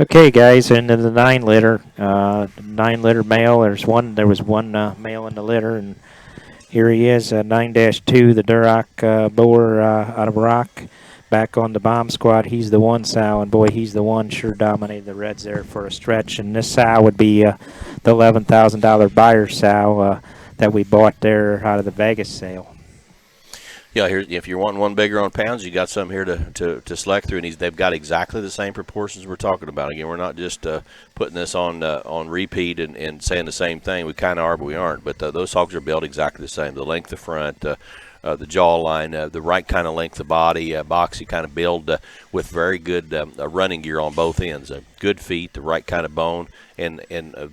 Okay, guys, and then the 9 litter, 9 litter male. There was one male in the litter, and here he is, 9-2, the Duroc Boer out of Rock, back on the bomb squad. He's the one sow, and boy, he's the one sure dominated the Reds there for a stretch. And this sow would be the $11,000 buyer sow that we bought there out of the Vegas sale. Yeah, here, if you're wanting one bigger on pounds, you got some here to select through, and they've got exactly the same proportions we're talking about. Again, we're not just putting this on repeat and saying the same thing. We kind of are, but we aren't. But those hogs are built exactly the same. The length of front, the jawline, the right kind of length of body, boxy kind of build with very good running gear on both ends. Good feet, the right kind of bone, and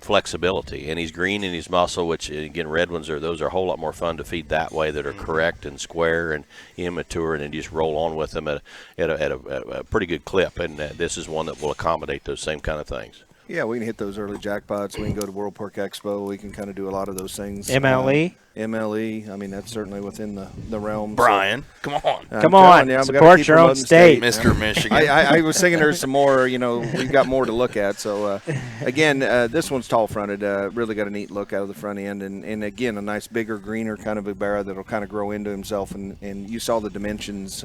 flexibility. And he's green and he's muscle, which, again, red ones those are a whole lot more fun to feed that way, that are correct and square and immature, and then just roll on with them at a pretty good clip. And this is one that will accommodate those same kind of things. Yeah, we can hit those early jackpots. We can go to World Pork Expo. We can kind of do a lot of those things. MLE? MLE. I mean, that's certainly within the realm. Brian, come on. Come on, support your own state. Mr. Michigan. I was thinking there's some more, we've got more to look at. So, again, this one's tall-fronted. Really got a neat look out of the front end. And again, a nice bigger, greener kind of a barra that'll kind of grow into himself. And you saw the dimensions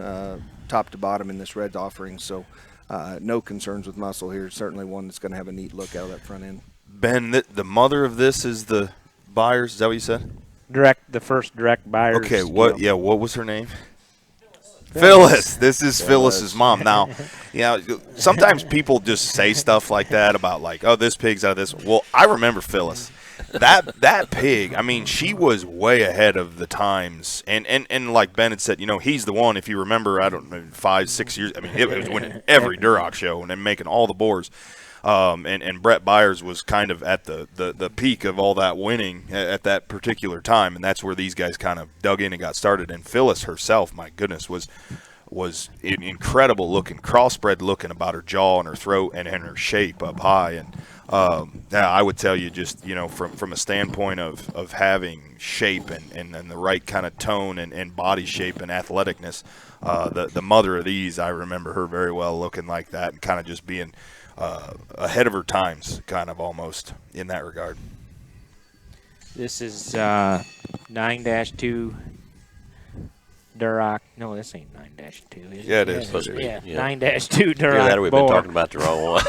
top to bottom in this red offering. So, no concerns with muscle here. Certainly one that's going to have a neat look out of that front end. Ben, the mother of this is the buyers. Is that what you said? The first direct buyers. Okay, what was her name? Phyllis. This is Phyllis's mom. Now, sometimes people just say stuff like that about this pig's out of this. Well, I remember Phyllis. That pig, I mean, she was way ahead of the times. And like Ben had said, he's the one, if you remember, I don't know, 5, 6 years. I mean, it was winning every Duroc show and then making all the boars. And Brett Byers was kind of at the peak of all that winning at that particular time, and that's where these guys kind of dug in and got started. And Phyllis herself, my goodness, was incredible looking, crossbred looking about her jaw and her throat and her shape up high. And I would tell you just, from a standpoint of having shape and the right kind of tone and body shape and athleticness, the mother of these, I remember her very well looking like that and kind of just being ahead of her times, kind of almost in that regard. This is 9-2 Duroc. No, this ain't 9-2. Yeah, it is. Supposed to be. Yeah, 9-2 Duroc. Either that or we've been talking about the wrong one.